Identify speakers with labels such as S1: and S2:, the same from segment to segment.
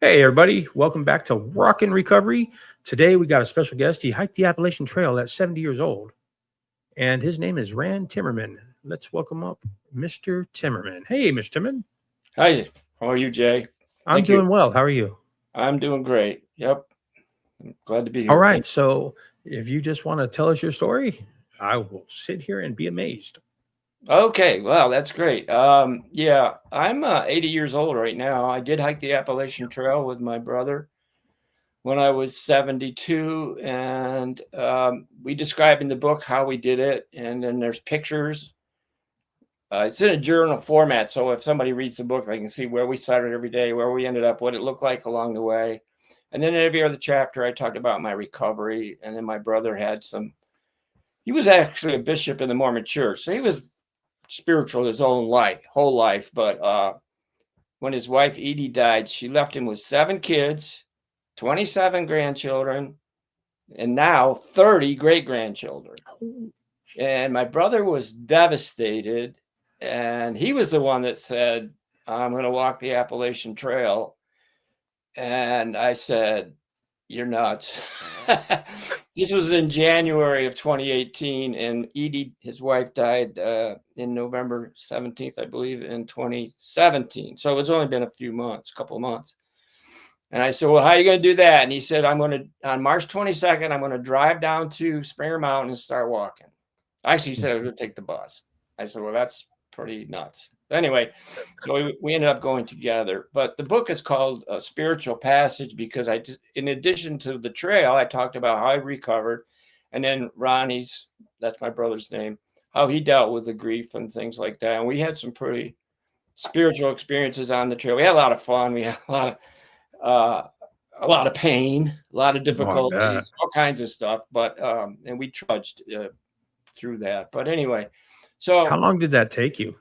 S1: Hey, everybody. Welcome back to Rockin' Recovery. Today, we got a special guest. He hiked the Appalachian Trail at 70 years old, and his name is Rand Timmerman. Let's welcome up Mr. Timmerman. Hey, Mr. Timmerman.
S2: Hi, how are you, Jay?
S1: I'm
S2: Thank you.
S1: doing well. How are you?
S2: I'm doing great. Yep, I'm glad to be
S1: All
S2: here.
S1: right.
S2: Thank
S1: So, if you just want to tell us your story, I will sit here and be amazed.
S2: you. Okay, well, that's great. Yeah, I'm 80 years old right now. I did hike the Appalachian Trail with my brother when I was 72, and we describe in the book how we did it, and then there's pictures. It's in a journal format, so if somebody reads the book, they can see where we started every day, where we ended up, what it looked like along the way. And then in every other chapter, I talked about my recovery, and then my brother had some. He was actually a bishop in the Mormon Church, so he was spiritual his own whole life. But when his wife Edie died, she left him with 7 kids, 27 grandchildren, and now 30 great grandchildren. And my brother was devastated, and he was the one that said, "I'm going to walk the Appalachian Trail." And I said, "You're nuts." This was in January of 2018, and Edie, his wife, died in November 17th, I believe, in 2017. So it's only been a few months, a couple of months. And I said, "Well, how are you going to do that?" And he said, on March 22nd, I'm going to drive down to Springer Mountain and start walking. Actually, he said I was going to take the bus. I said, "Well, that's pretty nuts." Anyway, so we ended up going together. But the book is called A Spiritual Passage because in addition to the trail, I talked about how I recovered. And then Ronnie's, that's my brother's name, how he dealt with the grief and things like that. And we had some pretty spiritual experiences on the trail. We had a lot of fun. We had a lot of pain, a lot of
S1: Oh, I bet.
S2: difficulties, all kinds of stuff. But and we trudged through that. But anyway,
S1: How
S2: so
S1: long did that take you?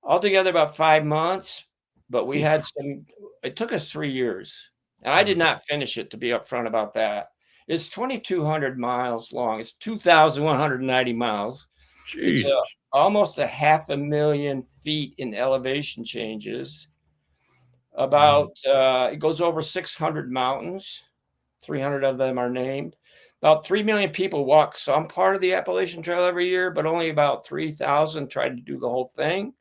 S2: altogether about 5 months, but we had
S1: Oof.
S2: some. It took us 3 years, and I did not finish it. To be upfront about that, it's 2,200 miles long. It's 2,190 miles. It's
S1: Jesus.
S2: almost a 500,000 feet in elevation changes.
S1: Mm.
S2: It goes over 600 mountains. 300 of them are named. About 3 million people walk some part of the Appalachian Trail every year, but only about 3,000 try to do the whole thing.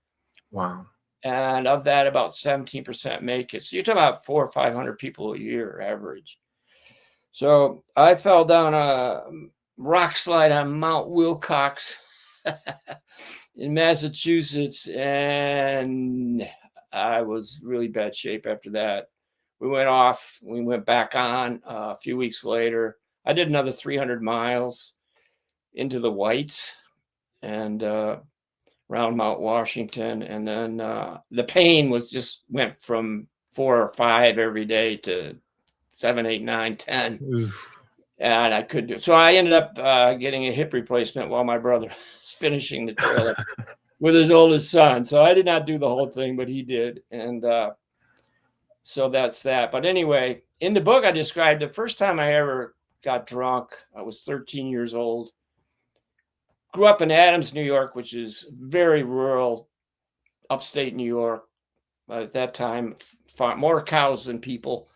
S1: Wow.
S2: And of that, about 17% make it. So you're talking about 400 or 500 people a year average. So I fell down a rock slide on Mount Wilcox in Massachusetts, and I was really bad shape after that. We went back on a few weeks later. I did another 300 miles into the Whites and around Mount Washington. And then the pain went from 4 or 5 every day to 7, 8, 9, 10.
S1: Oof.
S2: And I could do it. So I ended up getting a hip replacement while my brother was finishing the trail with his oldest son. So I did not do the whole thing, but he did. And so that's that. But anyway, in the book, I described the first time I ever got drunk. I was 13 years old. Grew up in Adams, New York, which is very rural, upstate New York. At that time, more cows than people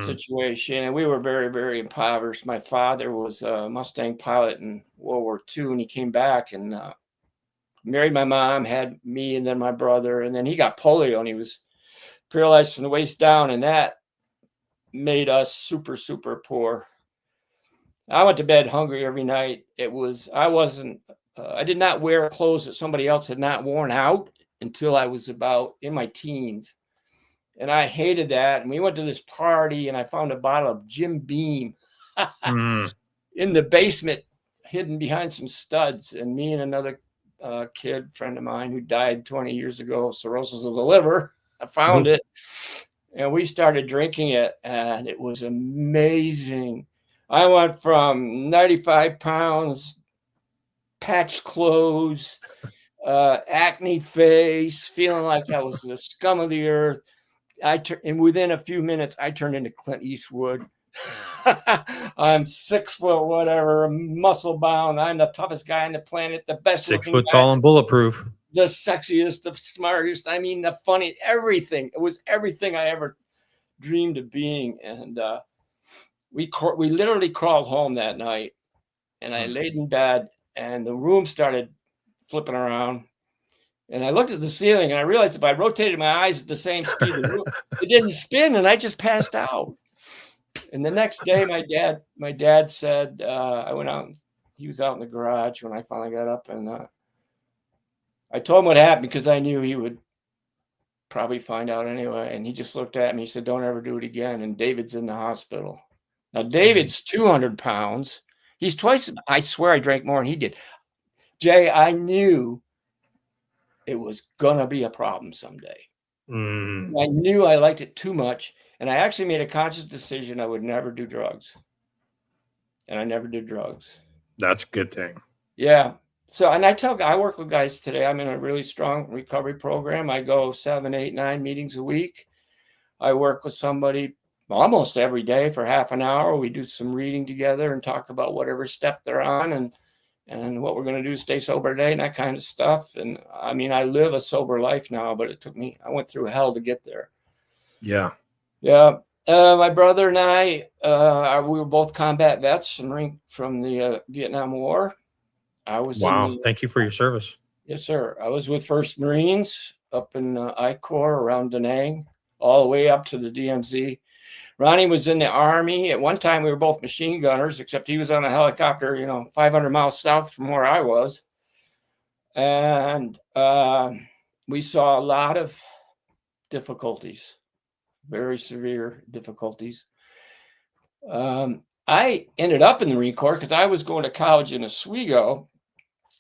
S2: situation. And we were very, very impoverished. My father was a Mustang pilot in World War II, and he came back and married my mom, had me and then my brother. And then he got polio, and he was paralyzed from the waist down, and that made us super, super poor. I went to bed hungry every night. I did not wear clothes that somebody else had not worn out until I was about in my teens. And I hated that. And we went to this party, and I found a bottle of Jim Beam
S1: Mm.
S2: in the basement, hidden behind some studs. And me and another friend of mine who died 20 years ago of cirrhosis of the liver, I found
S1: Oof.
S2: it. And we started drinking it, and it was amazing. I went from 95 pounds, patched clothes, acne face, feeling like I was the scum of the earth. And within a few minutes, I turned into Clint Eastwood. I'm 6 foot, whatever, muscle bound. I'm the toughest guy on the planet, the best
S1: 6 foot
S2: looking guy,
S1: tall and bulletproof.
S2: the sexiest, the smartest. I mean, the funny, everything. It was everything I ever dreamed of being. And we literally crawled home that night, and I laid in bed, and the room started flipping around. And I looked at the ceiling, and I realized if I rotated my eyes at the same speed, it didn't spin, and I just passed out. And the next day, my dad said, I went out, and he was out in the garage when I finally got up, and I told him what happened because I knew he would probably find out anyway. And he just looked at me. He said, "Don't ever do it again." And David's in the hospital. Now, David's 200 pounds. He's twice. I swear I drank more than he did. Jay, I knew it was going to be a problem someday. I knew I liked it too much. And I actually made a conscious decision I would never do drugs. And I never did drugs.
S1: That's a good thing.
S2: Yeah. So, and I work with guys today. I'm in a really strong recovery program. I go 7, 8, 9 meetings a week. I work with somebody almost every day for half an hour. We do some reading together and talk about whatever step they're on and what we're going to do to stay sober today and that kind of stuff. And I mean, I live a sober life now, but I went through hell to get there.
S1: Yeah.
S2: Yeah. My brother and I, we were both combat vets from the Vietnam War.
S1: Wow. Thank you for your service.
S2: Yes, sir. I was with 1st Marines up in I Corps around Da Nang, all the way up to the DMZ. Ronnie was in the Army. At one time, we were both machine gunners, except he was on a helicopter, 500 miles south from where I was. And we saw a lot of difficulties, very severe difficulties. I ended up in the Marine Corps because I was going to college in Oswego,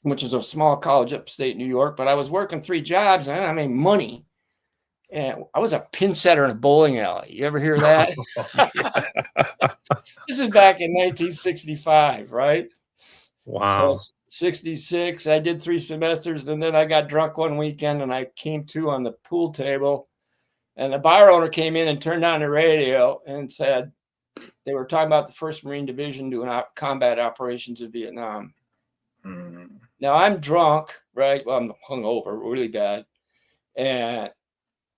S2: which is a small college upstate New York, but I was working 3 jobs and I made money. And I was a pin setter in a bowling alley. You ever hear that? This is back in 1965, right?
S1: Wow.
S2: So 66, I did 3 semesters, and then I got drunk one weekend and I came to on the pool table, and the bar owner came in and turned on the radio and said they were talking about the 1st Marine Division doing combat operations in Vietnam. Now I'm drunk, right? Well, I'm hungover really bad. And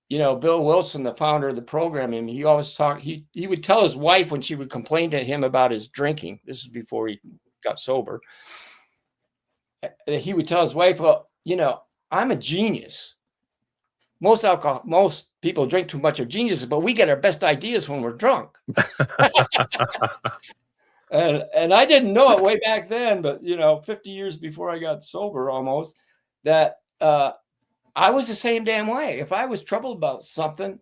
S2: Bill Wilson, the founder of the program, he always talked, he would tell his wife when she would complain to him about his drinking. This is before he got sober. He would tell his wife, "Well, I'm a genius. Most people drink too much of geniuses, but we get our best ideas when we're drunk." And I didn't know it way back then, but 50 years before I got sober almost, that I was the same damn way. If I was troubled about something,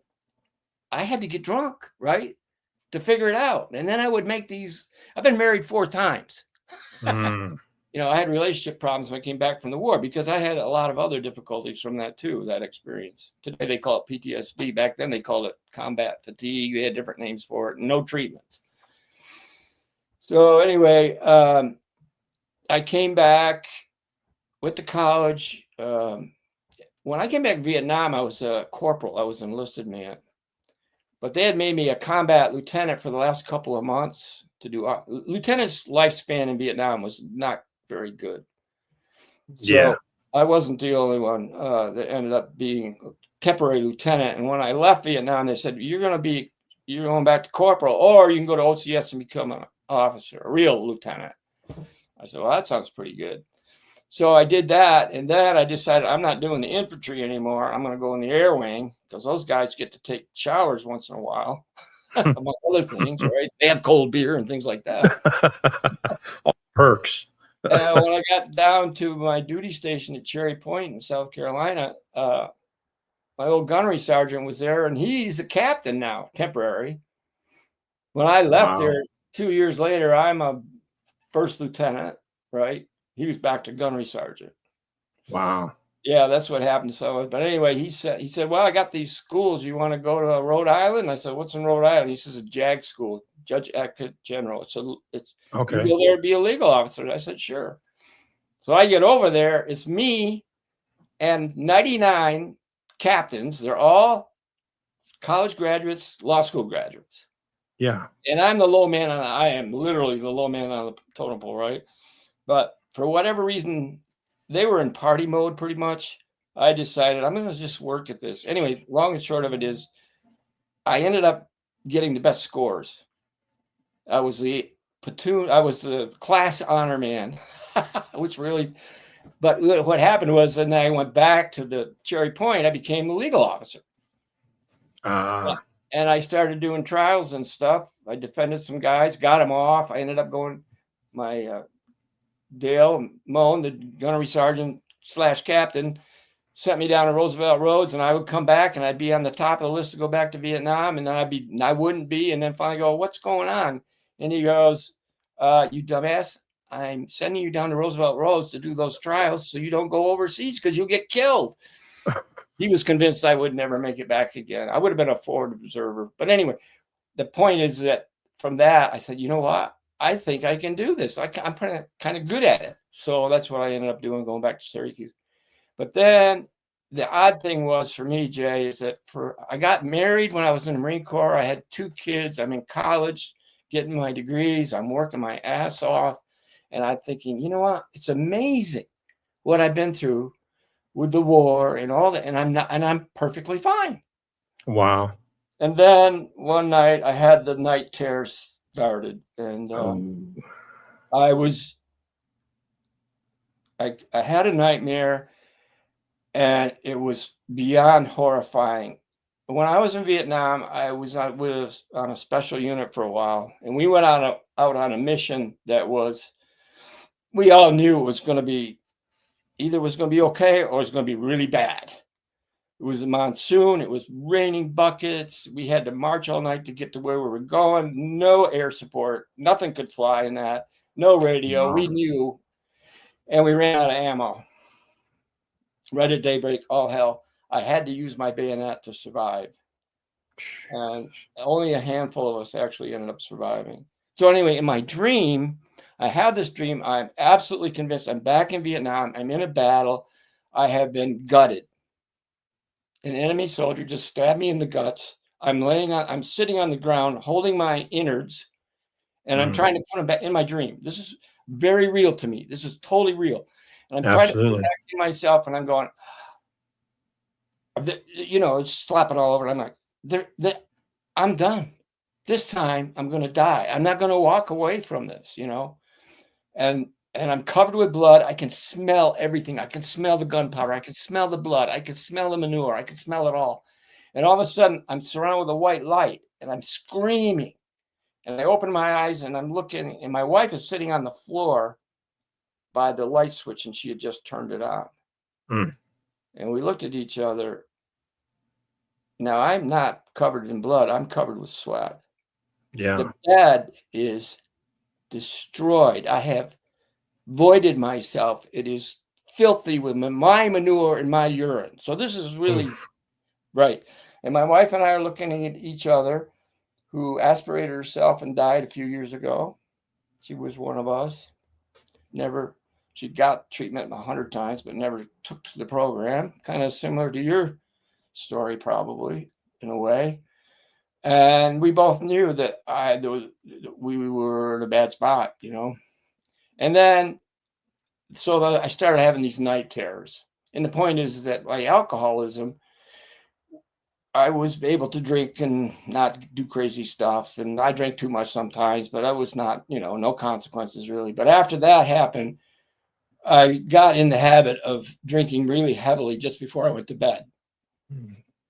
S2: I had to get drunk, right? To figure it out. And then I would make these. I've been married 4 times. I had relationship problems when I came back from the war because I had a lot of other difficulties from that too, that experience. Today they call it PTSD. Back then they called it combat fatigue. They had different names for it. No treatments. So anyway, I came back, went to college. When I came back to Vietnam, I was a corporal. I was an enlisted man. But they had made me a combat lieutenant for the last couple of months to do. Lieutenant's lifespan in Vietnam was not very good. So I wasn't the only one that ended up being a temporary lieutenant. And when I left Vietnam, they said, you're going back to corporal, or you can go to OCS and become an officer, a real lieutenant. I said, well, that sounds pretty good. So I did that, and then I decided I'm not doing the infantry anymore. I'm going to go in the air wing because those guys get to take showers once in a while, among other things, right? They have cold beer and things like that.
S1: All perks.
S2: And when I got down to my duty station at Cherry Point in South Carolina, my old gunnery sergeant was there, and he's a captain now, temporary. When I left there 2 years later, I'm a 1st lieutenant, right? He was back to gunnery sergeant.
S1: Wow.
S2: Yeah, that's what happened to someone. But anyway, he said, well, I got these schools. You want to go to Rhode Island? I said, what's in Rhode Island? He says, a JAG school, Judge Advocate General. It's okay. You go there to be a legal officer. I said, sure. So I get over there. It's me and 99 captains. They're all college graduates, law school graduates.
S1: Yeah.
S2: And I'm the low man. I am literally the low man on the totem pole, right? But for whatever reason, they were in party mode pretty much. I decided I'm going to just work at this. Anyway, long and short of it is I ended up getting the best scores. I was the platoon. I was the class honor man, which really. But what happened was, then I went back to the Cherry Point. I became the legal officer. And I started doing trials and stuff. I defended some guys, got them off. I ended up going, my Dale Moan, the gunnery sergeant / captain, sent me down to Roosevelt Roads, and I would come back and I'd be on the top of the list to go back to Vietnam, and then I wouldn't be, and then finally go, what's going on? And he goes, you dumbass, I'm sending you down to Roosevelt Roads to do those trials so you don't go overseas because you'll get killed. He was convinced I would never make it back again. I would have been a forward observer. But anyway, the point is that from that, I said, you know what? I think I can do this. I'm kind of good at it. So that's what I ended up doing, going back to Syracuse. But then the odd thing was for me, Jay, is that I got married when I was in the Marine Corps. I had 2 kids. I'm in college, getting my degrees. I'm working my ass off. And I'm thinking, you know what? It's amazing what I've been through with the war and all that. And I'm perfectly fine.
S1: Wow.
S2: And then one night I had the night terrors started, and I had a nightmare, and it was beyond horrifying. When I was in Vietnam, I was on a special unit for a while, and we went out on a mission that we all knew it was going to be either was going to be okay or it was going to be really bad. It was a monsoon. It was raining buckets. We had to march all night to get to where we were going. No air support. Nothing could fly in that. No radio. Wow. We knew. And we ran out of ammo. Right at daybreak, all hell. I had to use my bayonet to survive. And only a handful of us actually ended up surviving. So anyway, in my dream, I have this dream. I'm absolutely convinced I'm back in Vietnam. I'm in a battle. I have been gutted. An enemy soldier just stabbed me in the guts. I'm sitting on the ground holding my innards, and I'm trying to put them back in my dream. This is very real to me. This is totally real. And I'm trying to put it back in myself, and I'm going, it's slapping all over. I'm like, I'm done. This time I'm going to die. I'm not going to walk away from this, And I'm covered with blood. I can smell everything. I can smell the gunpowder. I can smell the blood. I can smell the manure. I can smell it all. And all of a sudden, I'm surrounded with a white light, and I'm screaming. And I open my eyes, and I'm looking, and my wife is sitting on the floor by the light switch, and she had just turned it on. And we looked at each other. Now, I'm not covered in blood. I'm covered with sweat.
S1: Yeah.
S2: The bed is destroyed. I have voided myself. It is filthy with my manure and my urine. So this is really right. And my wife and I are looking at each other, who aspirated herself and died a few years ago. She was one of us. She got treatment 100 times, but never took to the program. Kind of similar to your story, probably, in a way. And we both knew that we were in a bad spot, And then, I started having these night terrors. And the point is that by alcoholism, I was able to drink and not do crazy stuff. And I drank too much sometimes, but I was not, no consequences really. But after that happened, I got in the habit of drinking really heavily just before I went to bed.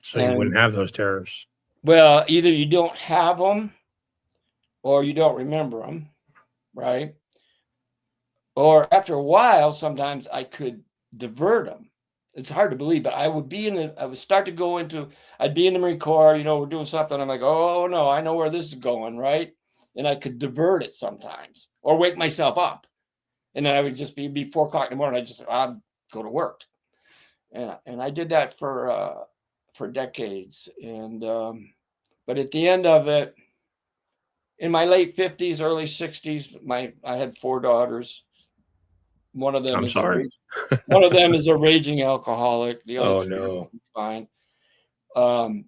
S1: So you wouldn't have those terrors.
S2: Well, either you don't have them or you don't remember them, right? Or after a while, sometimes I could divert them. It's hard to believe, but I would be I'd be in the Marine Corps, we're doing something. I'm like, oh no, I know where this is going, right? And I could divert it sometimes or wake myself up. And then I would just be 4 o'clock in the morning. I'd go to work. And I did that for decades. And, but at the end of it, in my late 50s, early 60s, I had 4 daughters. One of them is a raging alcoholic. The other three fine. And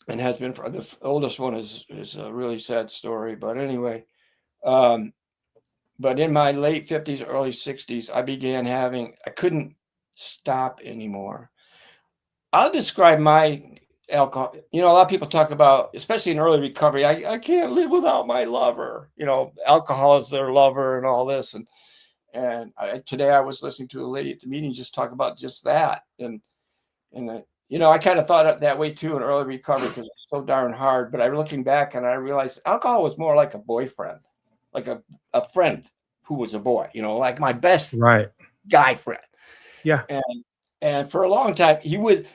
S2: has been for the oldest one is a really sad story. But anyway, but in my late 50s, early 60s, I couldn't stop anymore. I'll describe my alcohol. A lot of people talk about, especially in early recovery, I can't live without my lover. Alcohol is their lover and all this. And today I was listening to a lady at the meeting just talk about just that. And I kind of thought that way too in early recovery because it's so darn hard. But I'm looking back and I realized alcohol was more like a boyfriend, like a friend who was a boy, like my best guy friend.
S1: Yeah.
S2: And for a long time, he lived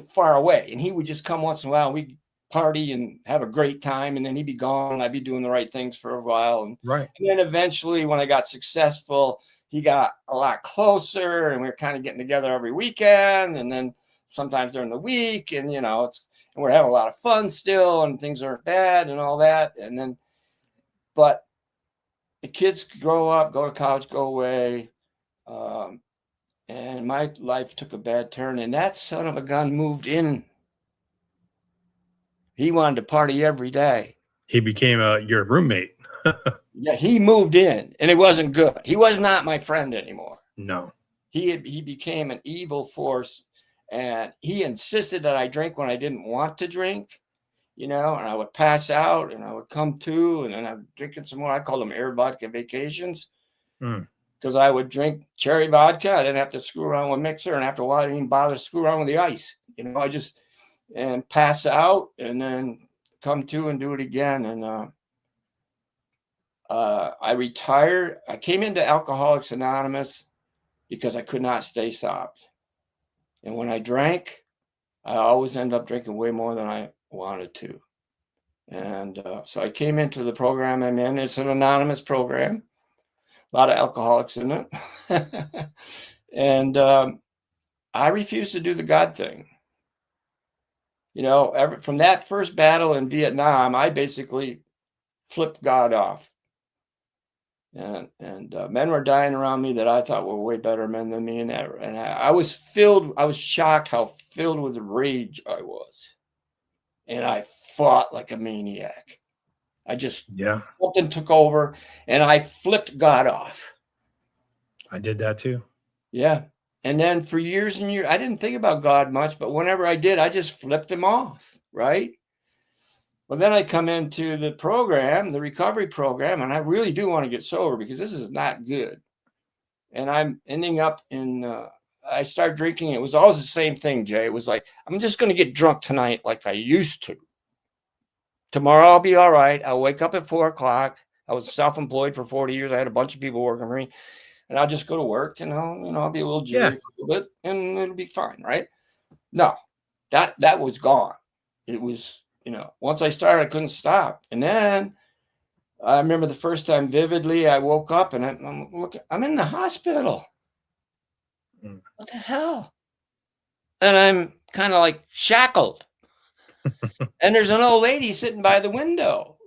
S2: far away and he would just come once in a while. And we'd party and have a great time. And then he'd be gone. And I'd be doing the right things for a while. And then eventually when I got successful, he got a lot closer and we were kind of getting together every weekend. And then sometimes during the week and, and we're having a lot of fun still and things aren't bad and all that. But the kids grow up, go to college, go away. And my life took a bad turn and that son of a gun moved in. He wanted to party every day.
S1: He became your roommate.
S2: Yeah, he moved in and it wasn't good. He was not my friend anymore.
S1: No.
S2: He became an evil force and he insisted that I drink when I didn't want to drink, and I would pass out and I would come to and then I'm drinking some more. I call them air vodka vacations. Because I would drink cherry vodka. I didn't have to screw around with mixer. And after a while, I didn't even bother to screw around with the ice. I just and pass out and then come to and do it again. And I retired. I came into Alcoholics Anonymous because I could not stay stopped. And when I drank, I always end up drinking way more than I wanted to. And so I came into the program I'm in. It's an anonymous program. A lot of alcoholics in it. And I refused to do the God thing. From that first battle in Vietnam, I basically flipped God off. And men were dying around me that I thought were way better men than me. And I was shocked how filled with rage I was. And I fought like a maniac. Something took over and I flipped God off.
S1: I did that too.
S2: Yeah. And then for years and years, I didn't think about God much, but whenever I did, I just flipped him off. Right. Well, then I come into the program, the recovery program, and I really do want to get sober because this is not good. And I'm ending up I started drinking. It was always the same thing, Jay. It was like, I'm just going to get drunk tonight like I used to. Tomorrow I'll be all right. I'll wake up at 4:00. I was self-employed for 40 years. I had a bunch of people working for me. And I'll just go to work and I'll be a little jittery for a little bit and it'll be fine, right? No, that was gone. It was, once I started, I couldn't stop. And then I remember the first time vividly, I woke up and I'm in the hospital. What the hell? And I'm kind of like shackled. And there's an old lady sitting by the window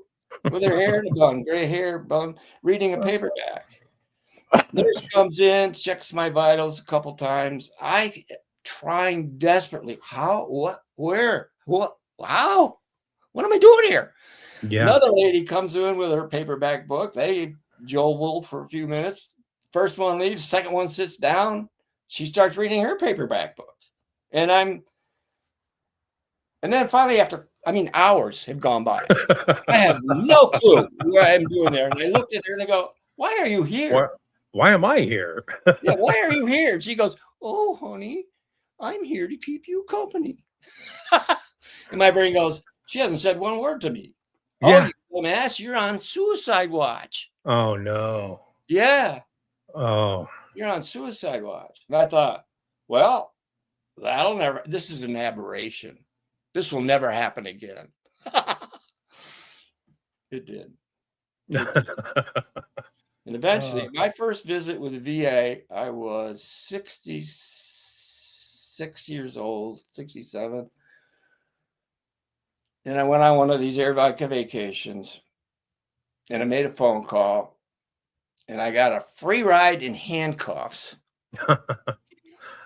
S2: with her hair in a bun, gray hair bun, reading a paperback. Nurse comes in, checks my vitals a couple times. I trying desperately. How? What? Where? What? How? What am I doing here? Yeah. Another lady comes in with her paperback book. They jovial for a few minutes. First one leaves. Second one sits down. She starts reading her paperback book. And then finally hours have gone by. I have no clue what I'm doing there. And I looked at her and I go, why are you here?
S1: Why am I here?
S2: Yeah, why are you here? And she goes, oh, honey, I'm here to keep you company. And my brain goes, she hasn't said one word to me. Yeah. Oh, you dumbass, you're on suicide watch.
S1: Oh, no.
S2: Yeah.
S1: Oh.
S2: You're on suicide watch. And I thought, well, this is an aberration. This will never happen again. It did. And eventually, my first visit with the VA, I was 66 years old, 67. And I went on one of these air vodka vacations and I made a phone call and I got a free ride in handcuffs to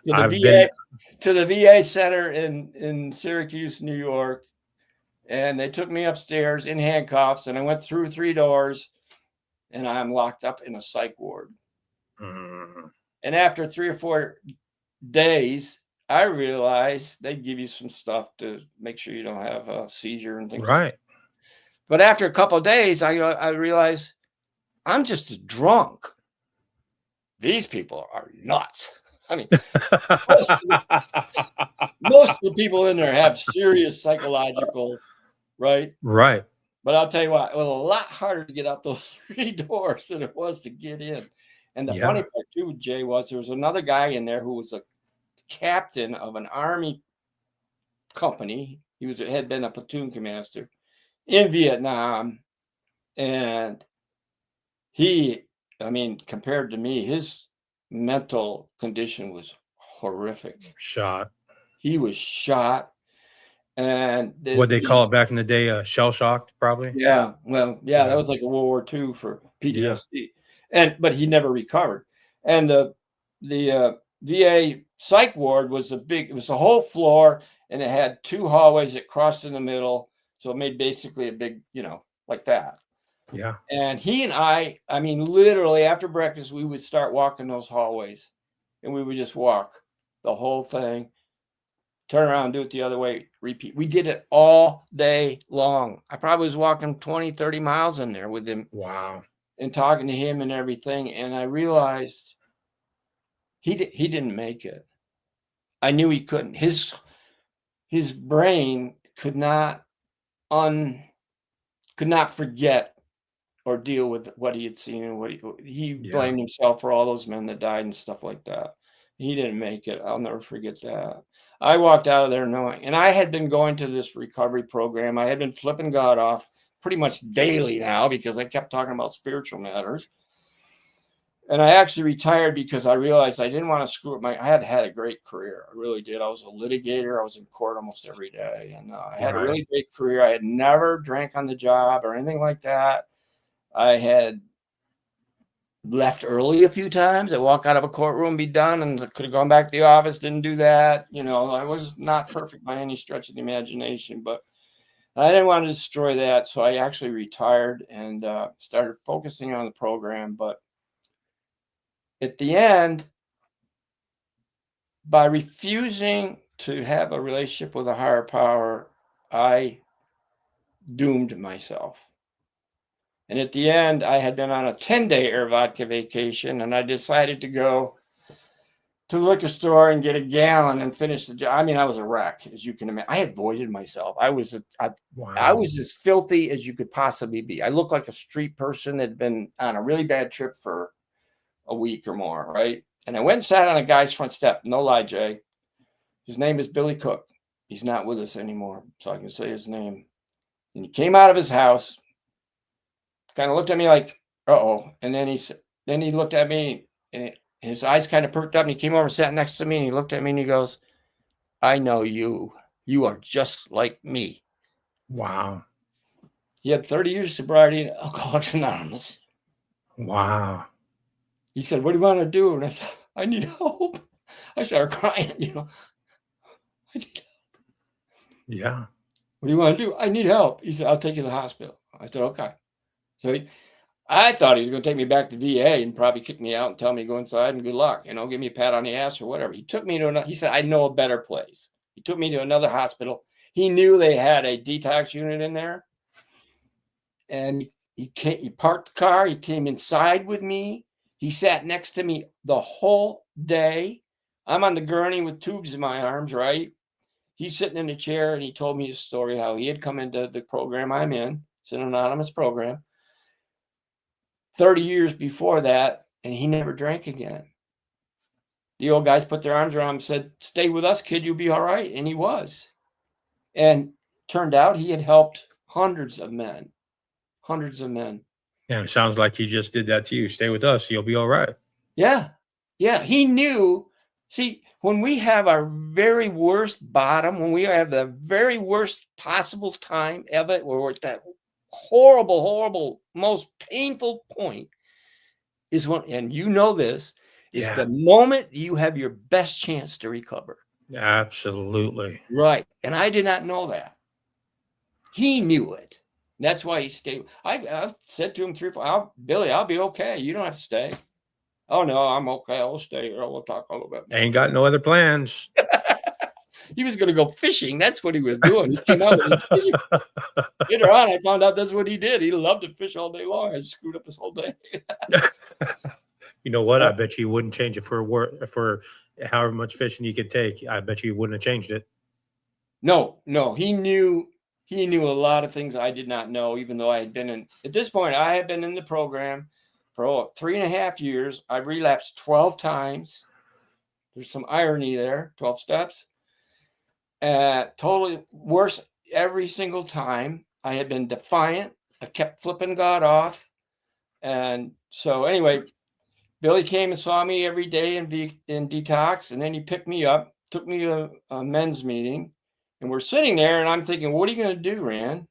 S2: the VA center in Syracuse, New York. And they took me upstairs in handcuffs and I went through 3 doors and I'm locked up in a psych ward. And after 3 or 4 days, I realized they give you some stuff to make sure you don't have a seizure and things like
S1: Right.
S2: that. But after a couple of days, I realized I'm just drunk. These people are nuts. I mean, most of the people in there have serious psychological, right?
S1: Right.
S2: But I'll tell you what, it was a lot harder to get out those 3 doors than it was to get in. And the funny
S1: Yeah.
S2: part too, Jay, was there was another guy in there who was a captain of an army company. He had been a platoon commander in Vietnam, and I mean, compared to me, his mental condition was horrific.
S1: Shot.
S2: He was shot, and
S1: What they call it back in the day, shell shocked, probably.
S2: yeah, well, yeah, that
S1: Yeah.
S2: was like a World War II for
S1: Yeah.
S2: PTSD, but he never recovered. And the VA psych ward was it was a whole floor, and it had 2 hallways that crossed in the middle, so it made basically a big, like that.
S1: Yeah.
S2: And he and I mean, literally after breakfast, we would start walking those hallways, and we would just walk the whole thing, turn around, do it the other way, repeat. We did it all day long. I probably was walking 20, 30 miles in there with him
S1: Wow.
S2: and talking to him and everything. And I realized he didn't make it. I knew he couldn't. His brain could not forget or deal with what he had seen, and what he
S1: Yeah.
S2: blamed himself for all those men that died and stuff like that. He didn't make it. I'll never forget that. I walked out of there knowing, and I had been going to this recovery program. I had been flipping God off pretty much daily now because I kept talking about spiritual matters. And I actually retired because I realized I didn't want to screw up I had had a great career. I really did. I was a litigator. I was in court almost every day. And I had a
S1: Right.
S2: really great career. I had never drank on the job or anything like that. I had left early a few times. I walk out of a courtroom, be done, and I could have gone back to the office. Didn't do that. I was not perfect by any stretch of the imagination, but I didn't want to destroy that. So I actually retired and started focusing on the program. But at the end, by refusing to have a relationship with a higher power, I doomed myself. And at the end, I had been on a 10-day air vodka vacation, and I decided to go to the liquor store and get a gallon and finish the job. I mean, I was a wreck, as you can imagine. I had voided myself. I was
S1: Wow.
S2: as filthy as you could possibly be. I looked like a street person that had been on a really bad trip for a week or more, right? And I went and sat on a guy's front step. No lie, Jay. His name is Billy Cook. He's not with us anymore, so I can say his name. And he came out of his house, kind of looked at me like, uh-oh. And then he looked at me, and his eyes kind of perked up, and he came over and sat next to me, and he looked at me and he goes, I know you. You are just like me.
S1: Wow.
S2: He had 30 years sobriety in Alcoholics Anonymous.
S1: Wow.
S2: He said, what do you want to do? And I said, I need help. I started crying, I need help.
S1: Yeah.
S2: What do you want to do? I need help. He said, I'll take you to the hospital. I said, okay. So I thought he was going to take me back to VA and probably kick me out and tell me to go inside and good luck, give me a pat on the ass or whatever. He took me to he said, I know a better place. He took me to another hospital. He knew they had a detox unit in there. And he parked the car. He came inside with me. He sat next to me the whole day. I'm on the gurney with tubes in my arms, right? He's sitting in a chair, and he told me his story, how he had come into the program I'm in. It's an anonymous program. 30 years before that, and he never drank again. The old guys put their arms around him and said, stay with us, kid, you'll be all right. And he was. And turned out he had helped hundreds of men.
S1: Yeah. It sounds like he just did that to you. Stay with us. You'll be all right.
S2: Yeah. Yeah. He knew. See, when we have our very worst bottom, when we have the very worst possible time ever, where we're at that horrible, horrible, most painful point, is when, and this, is the moment you have your best chance to recover.
S1: Absolutely.
S2: Right. And I did not know that. He knew it. That's why he stayed. I said to him 3 or 4, Billy, I'll be okay. You don't have to stay. Oh, no, I'm okay. I'll stay here. We'll talk a little bit more.
S1: Ain't got no other plans.
S2: He was going to go fishing. That's what he was doing. He came out with his fishing. Later on, I found out that's what he did. He loved to fish all day long. I screwed up his whole day.
S1: You know what? I bet you wouldn't change it for however much fishing you could take. I bet you wouldn't have changed it.
S2: No, he knew a lot of things I did not know, even though I had been in, at this point, I had been in the program for 3.5 years. I relapsed 12 times. There's some irony there, 12 steps. Totally worse every single time. I had been defiant. I kept flipping God off. And so anyway, Billy came and saw me every day in detox, and then he picked me up, took me to a men's meeting, and we're sitting there, and I'm thinking, what are you going to do, Rand?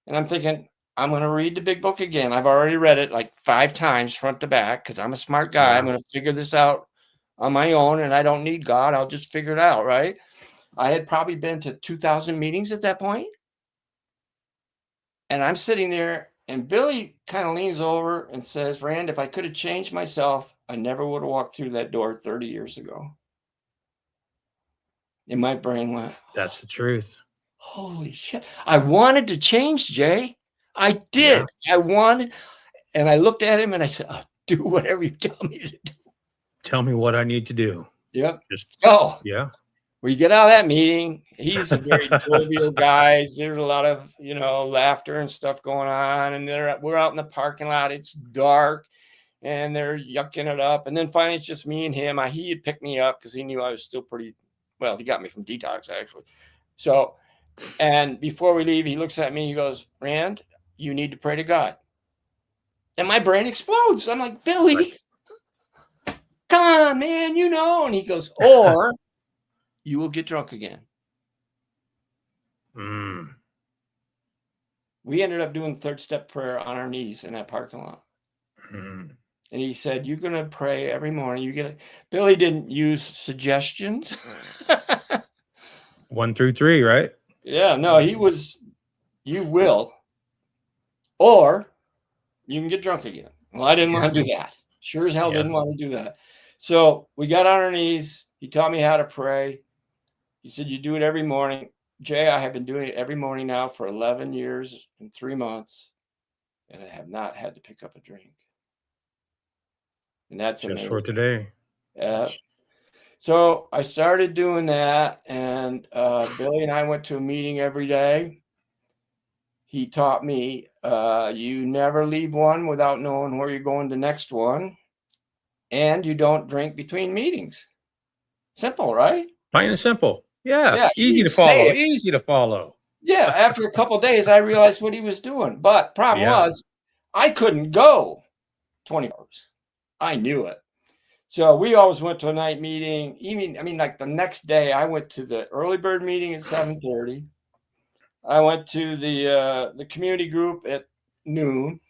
S2: And I'm thinking, I'm going to read the big book again. I've already read it like 5 times front to back because I'm a smart guy.
S1: Yeah.
S2: I'm going to figure this out on my own, and I don't need God. I'll just figure it out, right? I had probably been to 2,000 meetings at that point. And I'm sitting there, and Billy kind of leans over and says, Rand, if I could have changed myself, I never would have walked through that door 30 years ago. And my brain went,
S1: That's the truth.
S2: Holy shit. I wanted to change, Jay. I did. Yeah. I wanted. And I looked at him and I said, I'll do whatever you tell me to do.
S1: Tell me what I need to do.
S2: Yep. Just go.
S1: Yeah.
S2: We get out of that meeting. He's a very jovial guy. There's a lot of, laughter and stuff going on. And we're out in the parking lot. It's dark and they're yucking it up. And then finally it's just me and him. He had picked me up because he knew I was still pretty, well, he got me from detox actually. So, and before we leave, he looks at me, he goes, Rand, you need to pray to God. And my brain explodes. I'm like, Billy, come on, man, And he goes, or you will get drunk again. We ended up doing third step prayer on our knees in that parking lot. And he said, you're going to pray every morning. Billy didn't use suggestions.
S1: 1 through 3, right?
S2: Yeah, no, he was, you will, or you can get drunk again. Well, I didn't want to do that. Sure as hell didn't want to do that. So we got on our knees. He taught me how to pray. He said, you do it every morning. Jay, I have been doing it every morning now for 11 years and 3 months, and I have not had to pick up a drink. And that's
S1: just for today.
S2: Yeah. So I started doing that, and Billy and I went to a meeting every day. He taught me, you never leave one without knowing where you're going the next one, and you don't drink between meetings. Simple, right?
S1: Plain and simple. Yeah. Easy to follow. Easy to follow.
S2: Yeah. After a couple of days, I realized what he was doing. But problem was, I couldn't go 20 hours. I knew it. So we always went to a night meeting. Like the next day, I went to the early bird meeting at 7:30. I went to the community group at noon.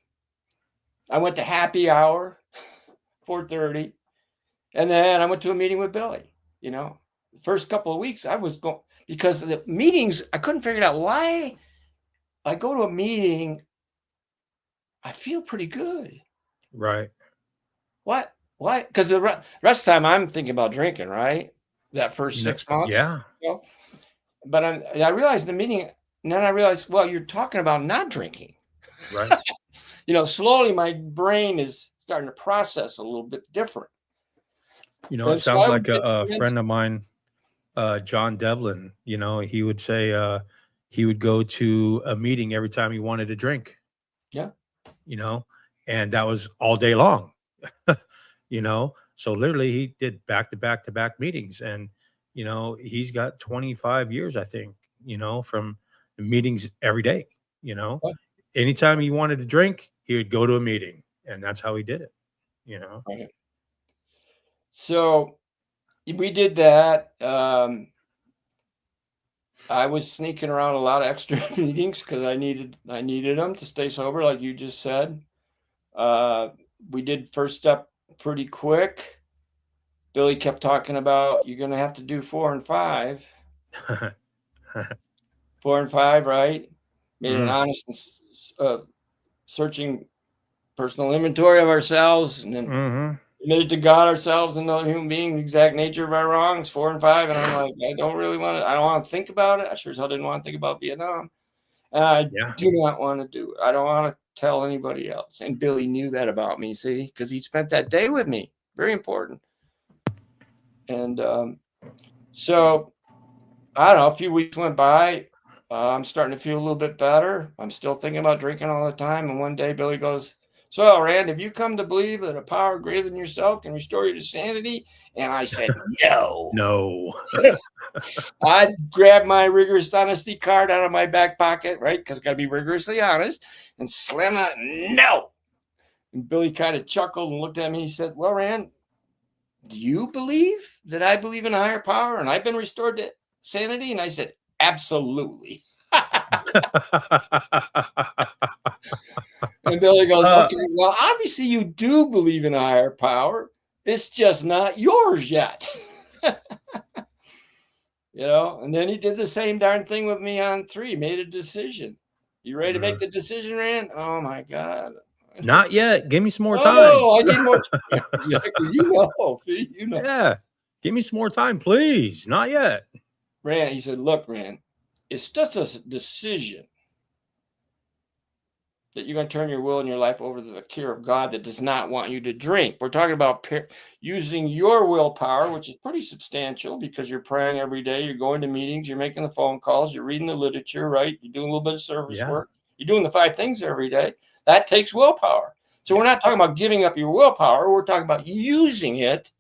S2: I went to happy hour, 4:30. And then I went to a meeting with Billy. The first couple of weeks I was going, because the meetings, I couldn't figure out why I go to a meeting, I feel pretty good.
S1: Right.
S2: What? Why? Because the rest of the time I'm thinking about drinking, right? That first 6 months.
S1: Yeah.
S2: But I realized in the meeting, and then I realized, well, you're talking about not drinking.
S1: Right.
S2: Slowly my brain is starting to process a little bit different.
S1: It sounds like a friend of mine, John Devlin, he would say he would go to a meeting every time he wanted to drink.
S2: Yeah.
S1: And that was all day long. So literally he did back-to-back meetings, and he's got 25 years, I think, from meetings every day. Anytime he wanted to drink, he would go to a meeting, and that's how he did it.
S2: Right. So we did that. I was sneaking around a lot of extra meetings because I needed them to stay sober, like you just said. We did first step pretty quick. Billy kept talking about, you're going to have to do 4 and 5. 4 and 5, right? Made an honest searching personal inventory of ourselves. And then Admitted to God, ourselves, and another human being, the exact nature of our wrongs, 4 and 5. And I'm like, I don't want to think about it. I sure as hell didn't want to think about Vietnam. And I
S1: Yeah.
S2: do not want to do it. I don't want to tell anybody else. And Billy knew that about me, see, because he spent that day with me. Very important. And so I don't know, a few weeks went by. I'm starting to feel a little bit better. I'm still thinking about drinking all the time. And one day Billy goes, so, Rand, have you come to believe that a power greater than yourself can restore you to sanity? And I said, no.
S1: No.
S2: I grabbed my rigorous honesty card out of my back pocket, right? Because I've got to be rigorously honest, and slam out, no. And Billy kind of chuckled and looked at me. He said, well, Rand, do you believe that I believe in a higher power and I've been restored to sanity? And I said, absolutely. And Billy goes, okay, well, obviously you do believe in a higher power. It's just not yours yet. And then he did the same darn thing with me on 3, made a decision. You ready to make the decision, Rand? Oh my God.
S1: Not yet. Give me some more time.
S2: Oh, I need more time. See,
S1: Yeah. Give me some more time, please. Not yet.
S2: Rand, he said, look, Rand, it's just a decision that you're going to turn your will and your life over to the care of God that does not want you to drink. We're talking about using your willpower, which is pretty substantial because you're praying every day, you're going to meetings, you're making the phone calls, you're reading the literature, right? You're doing a little bit of service work. You're doing the 5 things every day. That takes willpower. So we're not talking about giving up your willpower. We're talking about using it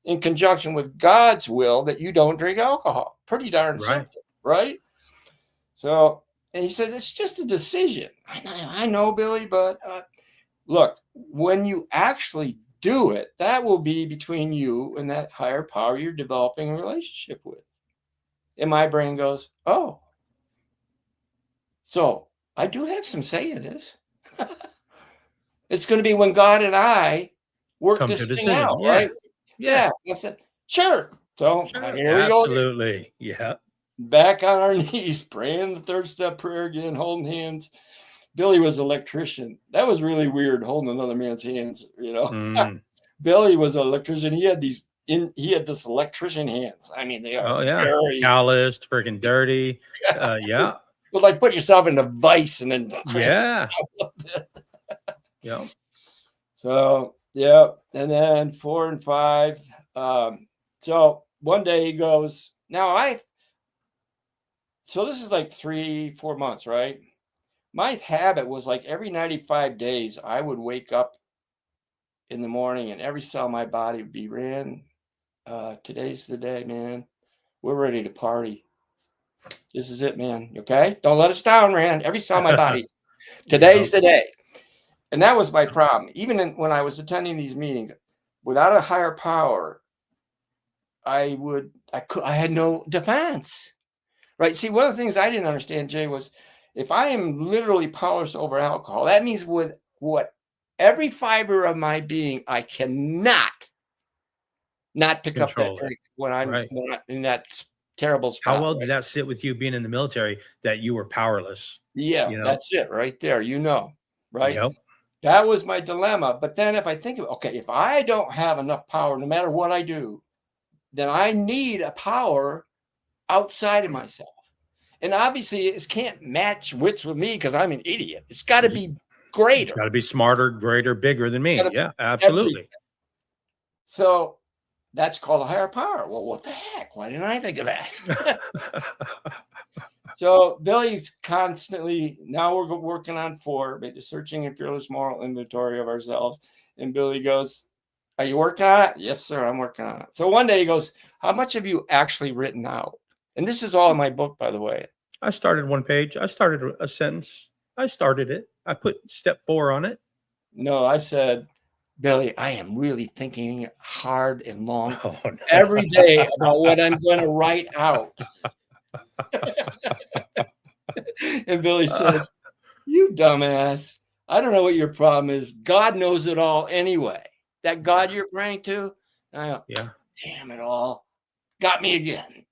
S2: in conjunction with God's will that you don't drink alcohol. Pretty darn simple, right? So, and he said, it's just a decision. I know, Billy, but look, when you actually do it, that will be between you and that higher power you're developing a relationship with. And my brain goes, oh, so I do have some say in this. It's going to be when God and I work this thing out, right? Yeah. I said, sure. So here we go.
S1: Absolutely. Yeah.
S2: Back on our knees, praying the 3rd step prayer again, holding hands. Billy was an electrician. That was really weird, holding another man's hands, Billy was an electrician. He had this electrician hands. I mean, they are very
S1: calloused, freaking dirty. Yeah.
S2: But like put yourself in a vice and then
S1: yeah.
S2: So yeah, and then 4 and 5. So one day he goes, so this is like 3-4 months, right? My habit was like every 95 days, I would wake up in the morning and every cell in my body would be, Rand, today's the day, man. We're ready to party. This is it, man. Okay? Don't let us down, Rand. Every cell in my body. Today's the day. And that was my problem. Even when I was attending these meetings, without a higher power, I had no defense. Right? See, one of the things I didn't understand, Jay, was if I am literally powerless over alcohol, that means with every fiber of my being, I cannot not pick up that drink when I'm in that terrible spot.
S1: How well did that sit with you being in the military that you were powerless?
S2: Yeah, that's it right there. Right?
S1: Yep.
S2: That was my dilemma. But then if I think of, okay, if I don't have enough power, no matter what I do, then I need a power outside of myself. And obviously it can't match wits with me because I'm an idiot. It's got to be greater.
S1: It's got to be smarter, greater, bigger than me. Yeah, absolutely.
S2: Everything. So that's called a higher power. Well, what the heck? Why didn't I think of that? So Billy's constantly, now we're working on 4, searching and fearless moral inventory of ourselves. And Billy goes, are you working on it? Yes, sir, I'm working on it. So one day he goes, how much have you actually written out? And this is all in my book, by the way.
S1: I started 1 page. I started a sentence. I started it. I put step 4 on it.
S2: No, I said, Billy, I am really thinking hard and long every day about what I'm going to write out. And Billy says, you dumbass. I don't know what your problem is. God knows it all anyway. That God you're praying to. And I go, damn it all. Got me again.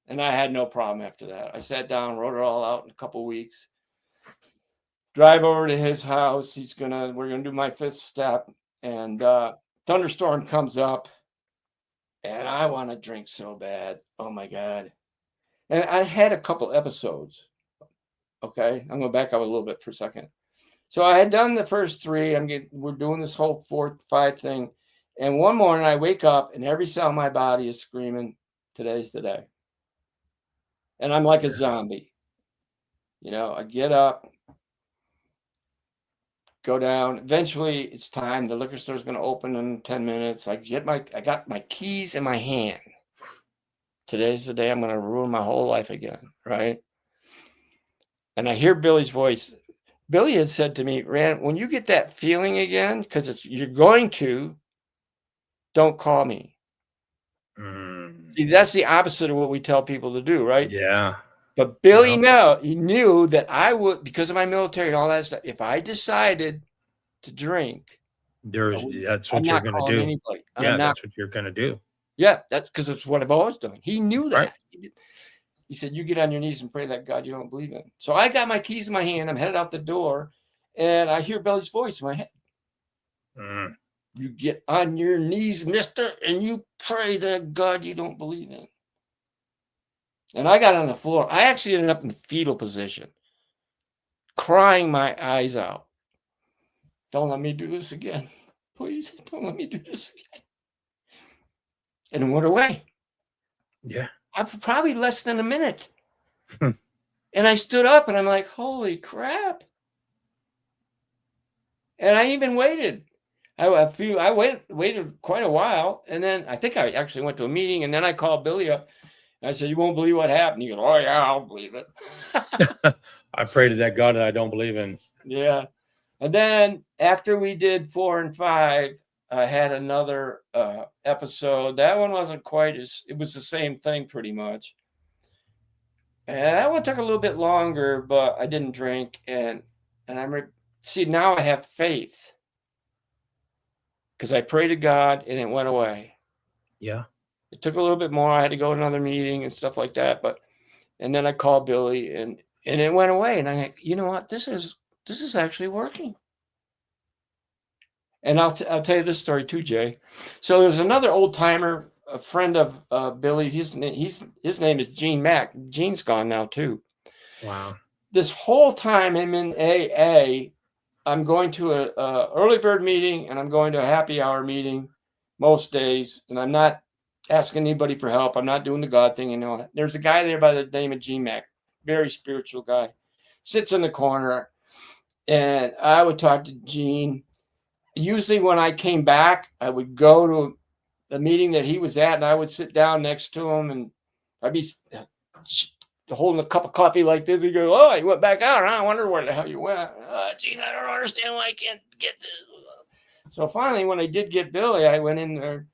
S2: And I had no problem after that. I sat down, wrote it all out in a couple of weeks. drive over to his house. We're gonna do my fifth step, and thunderstorm comes up, and I want to drink so bad. Oh my God. And I had a couple episodes. Okay. I'm going to back up a little bit for a second. So I had done the first three. We're doing this whole 4, 5 thing. And one morning I wake up and every cell in my body is screaming, today's the day. And I'm like a zombie. I get up, go down. Eventually it's time. The liquor store is going to open in 10 minutes. I got my keys in my hand. Today's the day I'm going to ruin my whole life again. Right. And I hear Billy's voice. Billy had said to me, Rand, when you get that feeling again, because you're going to, don't call me. See, that's the opposite of what we tell people to do, right?
S1: Yeah.
S2: But Billy, he knew that I would, because of my military and all that stuff, if I decided to drink,
S1: that's what you're going to do.
S2: Anybody.
S1: That's what you're going to do.
S2: Yeah, that's because it's what I've always done. He knew that.
S1: Right.
S2: He said, you get on your knees and pray that God you don't believe in. So I got my keys in my hand. I'm headed out the door, and I hear Billy's voice in my head. You get on your knees, mister, and you pray that God you don't believe in. And I got on the floor. I actually ended up in the fetal position, crying my eyes out. Don't let me do this again. Please, don't let me do this again. And it went away.
S1: Yeah.
S2: Probably less than a minute. And I stood up and I'm like, holy crap. And I even waited. I waited quite a while. And then I think I actually went to a meeting, and then I called Billy up. And I said, you won't believe what happened. He goes, oh yeah, I'll believe it.
S1: I pray to that God that I don't believe in.
S2: Yeah. And then after we did 4 and 5, I had another episode. That one wasn't quite it was the same thing pretty much. And that one took a little bit longer, but I didn't drink. And see, now I have faith because I prayed to God and it went away.
S1: Yeah.
S2: It took a little bit more. I had to go to another meeting and stuff like that. And then I called Billy and it went away. And I'm like, you know what? This is actually working. And I'll tell you this story too, Jay. So there's another old timer, a friend of Billy. His name is Gene Mack. Gene's gone now too.
S1: Wow.
S2: This whole time I'm in AA, I'm going to a early bird meeting and I'm going to a happy hour meeting most days. And I'm not asking anybody for help. I'm not doing the God thing. There's a guy there by the name of Gene Mack, very spiritual guy, sits in the corner. And I would talk to Gene. Usually when I came back, I would go to the meeting that he was at and I would sit down next to him and I'd be holding a cup of coffee like this. He'd go, oh, you went back out. I wonder where the hell you went. Gene, I don't understand why I can't get this. So finally, when I did get Billy, I went in there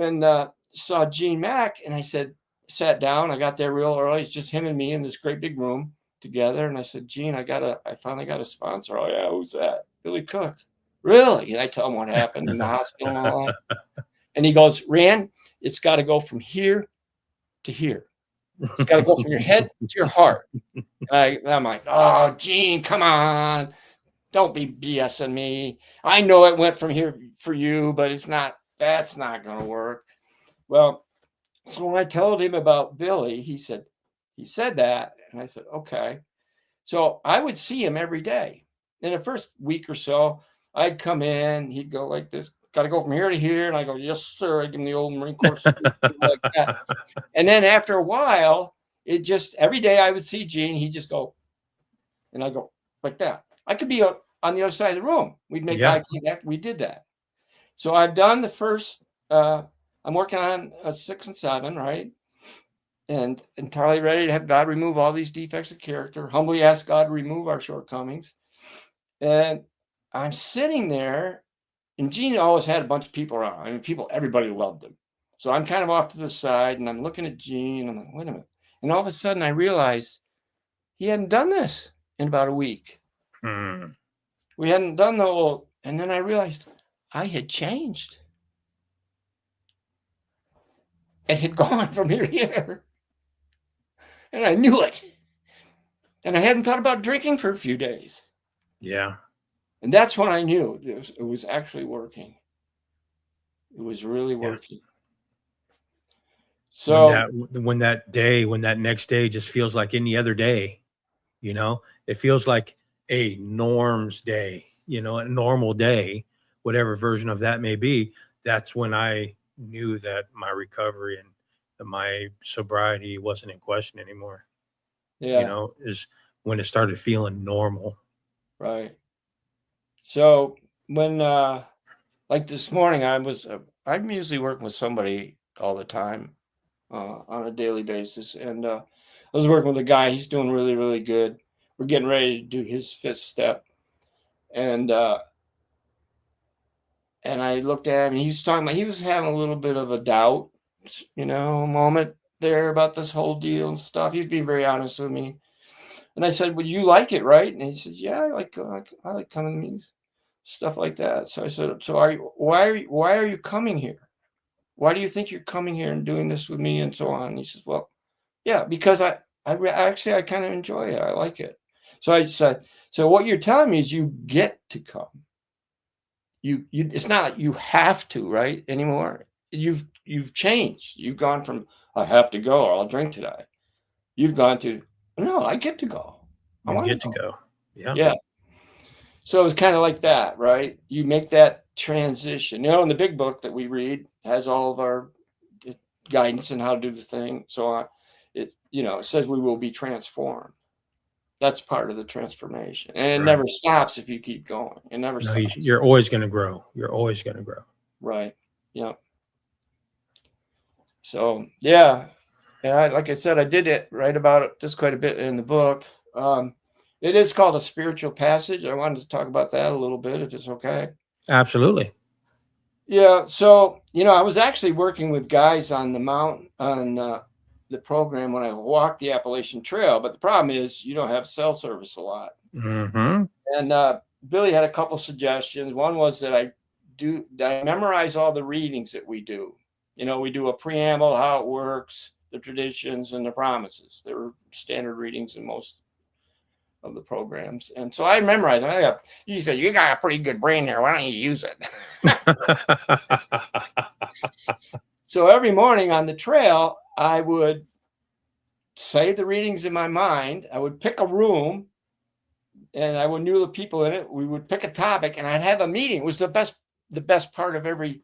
S2: and saw Gene Mack and I sat down. I got there real early. It's just him and me in this great big room together. And I said, Gene, I finally got a sponsor. Oh yeah, who's that? Billy Cook. Really? And I tell him what happened in the hospital and all that. And he goes, Rand, it's got to go from here to here. It's got to go from your head to your heart. I'm like, oh, Gene, come on. Don't be BSing me. I know it went from here for you, but that's not going to work. Well, so when I told him about Billy, he said that. And I said, okay. So I would see him every day. In the first week or so, I'd come in, he'd go like this, got to go from here to here. And I go, yes, sir. I give him the old Marine Corps like that. And then after a while, every day I would see Gene, he'd just go, and I go like that. I could be on the other side of the room. We'd make eye contact. We did that. So I've done the first, I'm working on 6 and 7, right? And entirely ready to have God remove all these defects of character, humbly ask God to remove our shortcomings. And I'm sitting there, and Gene always had a bunch of people around. I mean, everybody loved him. So I'm kind of off to the side, and I'm looking at Gene. I'm like, wait a minute. And all of a sudden, I realized he hadn't done this in about a week. We hadn't done the whole, and then I realized I had changed. It had gone from here to here. And I knew it. And I hadn't thought about drinking for a few days.
S1: Yeah.
S2: And that's when I knew it was actually working. It was really
S1: Yeah.
S2: working.
S1: When
S2: So,
S1: that next day just feels like any other day, it feels like a norms day, a normal day, whatever version of that may be. That's when I knew that my recovery and that my sobriety wasn't in question anymore,
S2: yeah,
S1: is when it started feeling normal.
S2: right. So when, like this morning, I'm usually working with somebody all the time, on a daily basis. And I was working with a guy. He's doing really, really good. We're getting ready to do his fifth step. And and I looked at him, and he was talking about, he was having a little bit of a doubt, moment there about this whole deal and stuff. He was being very honest with me. And I said, "Well, you like it, right?" And he said, "Yeah, I like coming to meetings, stuff like that." So I said, "So why are you coming here? Why do you think you're coming here and doing this with me and so on?" And he says, "Well, yeah, because actually I kind of enjoy it. I like it." So I said, "So what you're telling me is you get to come. You it's not like you have to, right, anymore. You've changed. You've gone from I have to go or I'll drink today. You've gone to no, I get to go. I
S1: You
S2: want to
S1: get to
S2: go."
S1: go. Yeah.
S2: Yeah. So it was kind of like that, right? You make that transition. In the big book that we read has all of our uh, guidance and how to do the thing, so on. It says we will be transformed. That's part of the transformation. And it
S1: Right.
S2: never stops if you keep going. It never
S1: No,
S2: stops.
S1: you're always going to grow. You're always going to grow.
S2: Right. Yeah. So, yeah. And like I said, I did it write about it just quite a bit in the book. Um, it is called a spiritual passage. I wanted to talk about that a little bit, if it's okay.
S1: Absolutely.
S2: Yeah, so, I was actually working with guys on the mountain on the program when I walked the Appalachian Trail, but the problem is you don't have cell service a lot.
S1: Mm-hmm.
S2: And Billy had a couple suggestions. One was that I memorize all the readings that we do. We do a preamble, how it works, the traditions, and the promises. They were standard readings in most of the programs, and so I memorized. You said you got a pretty good brain there. Why don't you use it? So every morning on the trail, I would say the readings in my mind. I would pick a room, and I would knew the people in it. We would pick a topic, and I'd have a meeting. It was the best part of every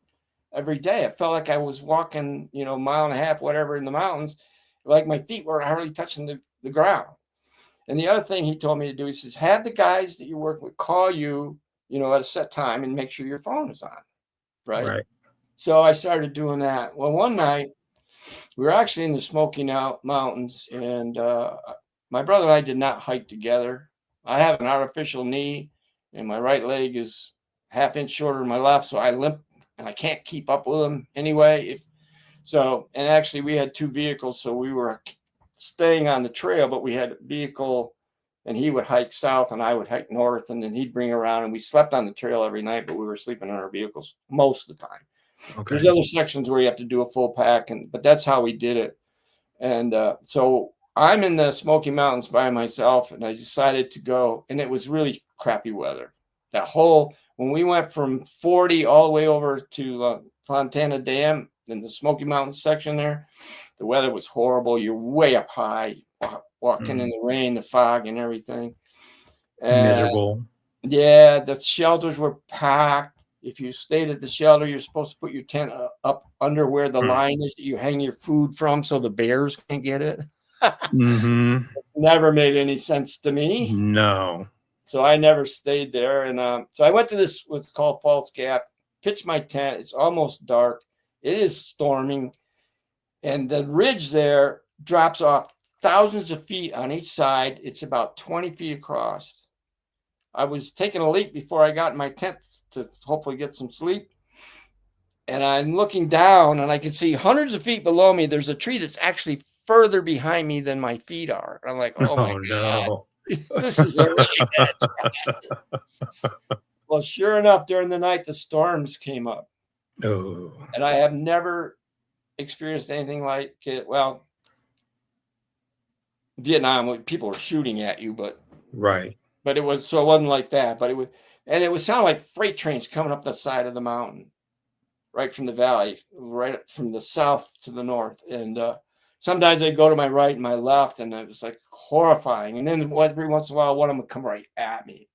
S2: day. It felt like I was walking, mile and a half, whatever, in the mountains, like my feet were hardly touching the ground. And the other thing he told me to do, he says, have the guys that you work with call you, at a set time and make sure your phone is on, right?
S1: Right.
S2: So I started doing that. Well, one night we were actually in the Smoky Mountains, and my brother and I did not hike together. I have an artificial knee, and my right leg is half-inch shorter than my left, so I limp and I can't keep up with him anyway. And actually, we had two vehicles, so we were staying on the trail, but we had a vehicle, and he would hike south, and I would hike north, and then he'd bring around, and we slept on the trail every night, but we were sleeping in our vehicles most of the time. There's
S1: Okay.
S2: other sections where you have to do a full pack, but that's how we did it. And so I'm in the Smoky Mountains by myself, and I decided to go, and it was really crappy weather. When we went from 40 all the way over to Fontana Dam in the Smoky Mountains section there, the weather was horrible. You're way up high, walking in
S1: Mm.
S2: the rain, the fog, and everything. And
S1: Miserable.
S2: yeah, the shelters were packed. If you stayed at the shelter, you're supposed to put your tent up under where the
S1: Mm.
S2: line is that you hang your food from so the bears can't get it.
S1: Mm-hmm.
S2: Never made any sense to me.
S1: No.
S2: So I never stayed there. And so I went to this, what's called Falls Gap, pitched my tent. It's almost dark. It is storming. And the ridge there drops off thousands of feet on each side. It's about 20 feet across. I was taking a leak before I got in my tent to hopefully get some sleep. And I'm looking down, and I can see hundreds of feet below me. There's a tree that's actually further behind me than my feet are. And I'm like, oh my
S1: Oh
S2: God,
S1: no.
S2: this is a really bad spot. Well, sure enough, during the night, the storms came up.
S1: Oh.
S2: And I have never experienced anything like it. Well, Vietnam, people were shooting at you, but
S1: Right.
S2: but it wasn't like that, but it would sound like freight trains coming up the side of the mountain, right from the valley, right from the south to the north. And sometimes they'd go to my right and my left, and it was like horrifying. And then every once in a while, one of them would come right at me.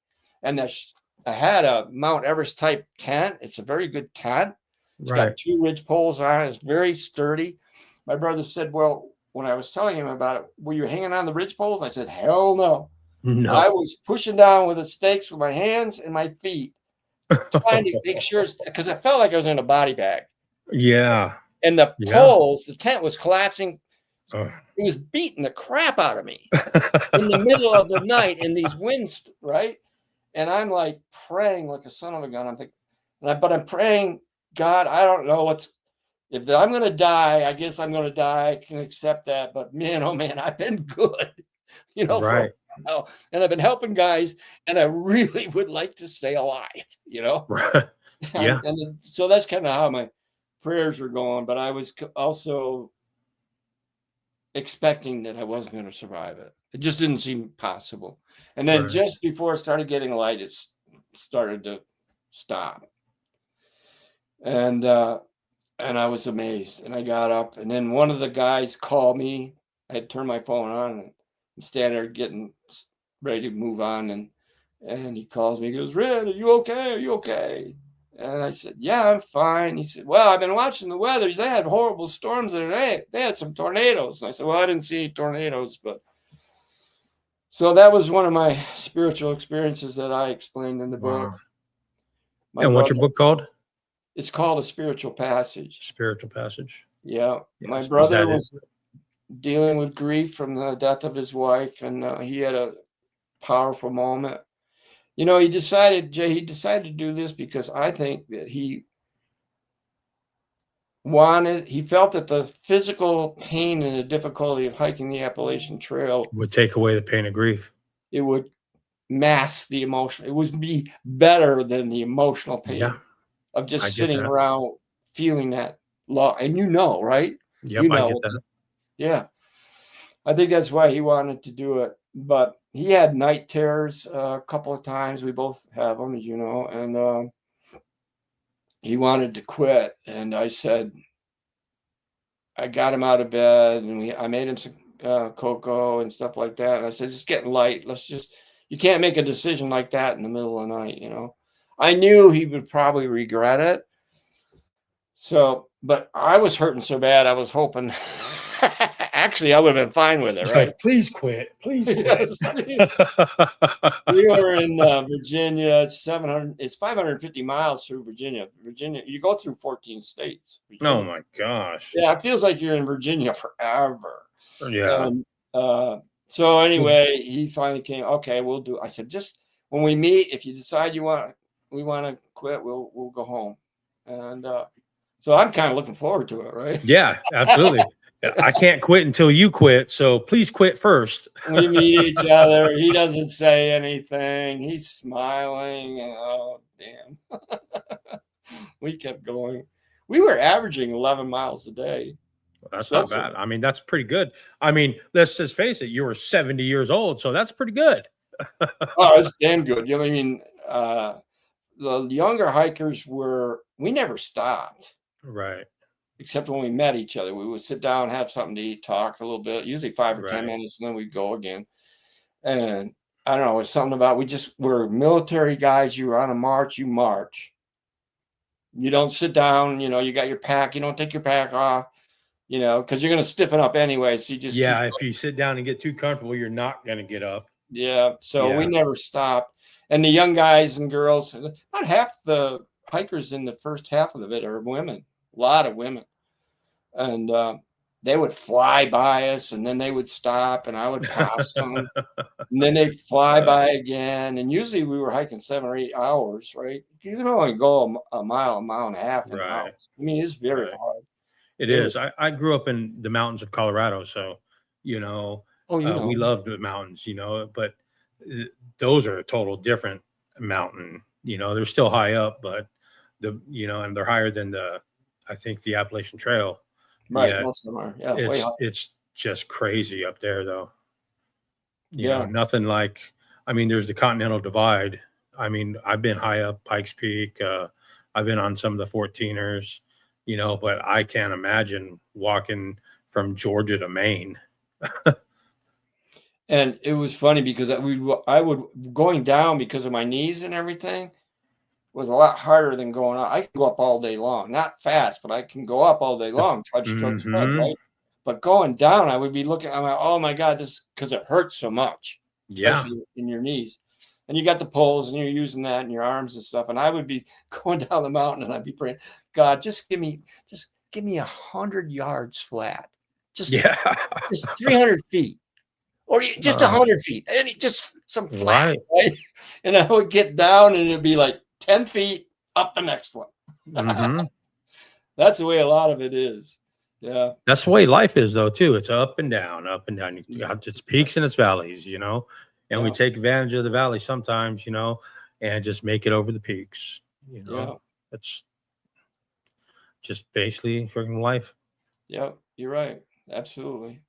S2: And I had a Mount Everest type tent. It's a very good tent. It's
S1: Right.
S2: got 2 ridge poles on it. It's very sturdy. My brother said, well, when I was telling him about it, were you hanging on the ridge poles? I said, hell no.
S1: No.
S2: I was pushing down with the stakes with my hands and my feet, trying to make sure, because I felt like I was in a body bag.
S1: Yeah.
S2: And the poles, the tent was collapsing. It was beating the crap out of me in the middle of the night in these winds, right? And I'm like praying like a son of a gun. I'm thinking, but I'm praying, God, I don't know if I'm going to die, I guess I'm going to die. I can accept that. But man, oh man, I've been good,
S1: Right.
S2: for a while. And I've been helping guys, and I really would like to stay alive,
S1: Right. Yeah.
S2: And so that's kind of how my prayers were going. But I was also expecting that I wasn't going to survive it. It just didn't seem possible. And then just before it started getting light, it started to stop. And I was amazed. And I got up, and then one of the guys called me. I had turned my phone on, and I'm standing there getting ready to move on. And he calls me. He goes, Red, are you okay? Are you okay? And I said, yeah, I'm fine. He said, well, I've been watching the weather. They had horrible storms the other day. They had some tornadoes. And I said, well, I didn't see any tornadoes. But so that was one of my spiritual experiences that I explained in the book.
S1: And what's your book called?
S2: It's called A Spiritual Passage.
S1: Spiritual Passage.
S2: Yeah. My brother was dealing with grief from the death of his wife, and he had a powerful moment. He decided to do this because I think that he felt that the physical pain and the difficulty of hiking the Appalachian Trail
S1: would take away the pain of grief.
S2: It would mask the emotion. It would be better than the emotional pain of just sitting around feeling that love. And right?
S1: Yep, I get that.
S2: Yeah. I think that's why he wanted to do it. But he had night terrors a couple of times. We both have them, as you know. And he wanted to quit. And I said, I got him out of bed, and I made him some cocoa and stuff like that. And I said, just getting light. You can't make a decision like that in the middle of the night, I knew he would probably regret it. So, but I was hurting so bad, I was hoping. Actually, I would have been fine with it, right?
S1: Like, please quit. Please quit.
S2: We were in Virginia. It's 550 miles through Virginia. You go through 14 states. Virginia.
S1: Oh my gosh.
S2: Yeah, it feels like you're in Virginia forever.
S1: Yeah.
S2: So anyway, he finally came. Okay, we'll do. I said, just when we meet, if you decide we want to quit, we'll go home. And so I'm kind of looking forward to it, right?
S1: Yeah, absolutely. I can't quit until you quit, so please quit first.
S2: We meet each other. He doesn't say anything. He's smiling. And, oh, damn. We kept going. We were averaging 11 miles a day.
S1: That's not bad. I mean, that's pretty good. I mean, let's just face it. You were 70 years old, so that's pretty good.
S2: Oh, it's damn good. I mean, the younger hikers we never stopped.
S1: Right.
S2: Except when we met each other. We would sit down, have something to eat, talk a little bit, usually 5 or 10 minutes, and then we'd go again. And I don't know, it was something about we're military guys. You were on a march, you march. You don't sit down, you got your pack, you don't take your pack off, because you're going to stiffen up anyway. So you just
S1: if you sit down and get too comfortable, you're not going to get up.
S2: Yeah. So we never stopped. And the young guys and girls, about half the hikers in the first half of it are women. A lot of women, and they would fly by us, and then they would stop, and I would pass them, and then they'd fly by again. And usually we were hiking 7 or 8 hours, right? You can only go a mile and a half in miles. I mean, it's very hard.
S1: It is. I grew up in the mountains of Colorado, so we loved the mountains, but those are a total different mountain. They're still high up, but and they're higher than I think the Appalachian Trail.
S2: Right. Most of them are. Yeah.
S1: It's just crazy up there, though. Nothing like, I mean, there's the Continental Divide. I mean, I've been high up Pikes Peak. I've been on some of the 14ers, but I can't imagine walking from Georgia to Maine.
S2: And it was funny because I would going down because of my knees and everything was a lot harder than going up. I can go up all day long, not fast, but I can go up all day long, trudge, right? But going down, I would be looking, I'm like, oh my God, this, because it hurts so much, especially in your knees. And you got the poles and you're using that in your arms and stuff. And I would be going down the mountain and I'd be praying, God, just give me 100 yards flat. Just 300 feet. Or just 100 feet, and just some flat, right? And I would get down, and it'd be like 10 feet up the next one. That's the way a lot of it is. Yeah,
S1: that's the way life is, though. Too. It's up and down, up and down. It's peaks and it's valleys, and we take advantage of the valley sometimes, and just make it over the peaks. That's just basically freaking life.
S2: Yeah, you're right. Absolutely.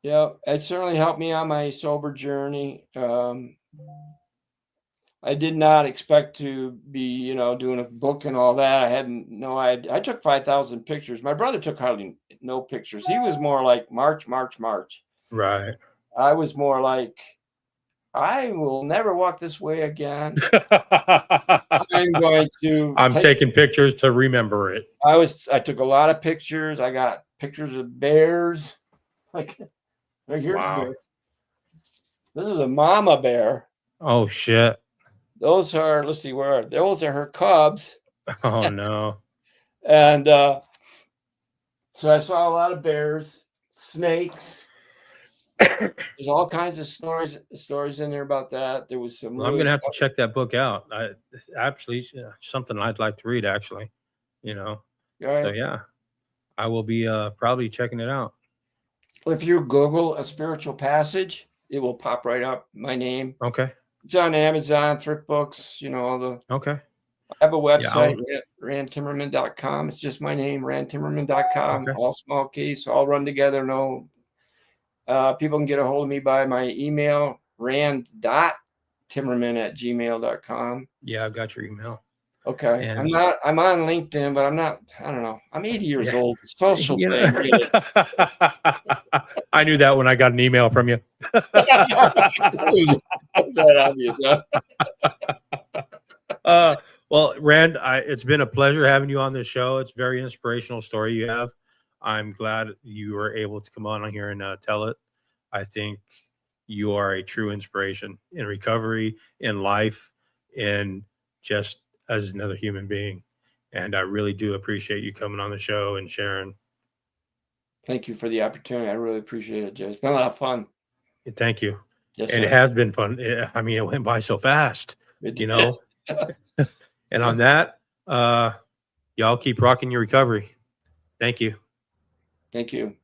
S1: Yeah,
S2: it certainly helped me on my sober journey. I did not expect to be, doing a book and all that. I hadn't, no, I took 5,000 pictures. My brother took hardly no pictures. He was more like March.
S1: Right.
S2: I was more like, I will never walk this way again.
S1: I'm taking pictures to remember it.
S2: I took a lot of pictures. I got pictures of bears. Like, here's a bear. This is a mama bear.
S1: Oh shit.
S2: Those are, let's see, those are her cubs.
S1: Oh no.
S2: And so I saw a lot of bears, snakes. There's all kinds of stories in there about that. There was some.
S1: Well, I'm gonna have to check that book out. Actually something I'd like to read. Actually,
S2: Right.
S1: So yeah, I will be probably checking it out.
S2: If you Google A Spiritual Passage, it will pop right up. My name.
S1: Okay.
S2: It's on Amazon, Thrift Books. All the.
S1: Okay.
S2: I have a website, randtimmerman.com. It's just my name, randtimmerman.com. All small case, all run together. No. People can get a hold of me by my email, rand.timmerman@gmail.com.
S1: Yeah, I've got your email.
S2: Okay. And I'm on LinkedIn, but I'm not, I don't know. I'm 80 years old. The social thing. Really.
S1: I knew that when I got an email from you.
S2: That obvious, huh?
S1: Well, Rand, it's been a pleasure having you on this show. It's a very inspirational story you have. I'm glad you were able to come on here and tell it. I think you are a true inspiration in recovery, in life, and just as another human being. And I really do appreciate you coming on the show and sharing.
S2: Thank you for the opportunity. I really appreciate it, Jay. It's been a lot of fun.
S1: Thank you.
S2: Yes,
S1: and
S2: sir.
S1: It has been fun. I mean, it went by so fast, And on that, y'all keep rocking your recovery. Thank you.
S2: Thank you.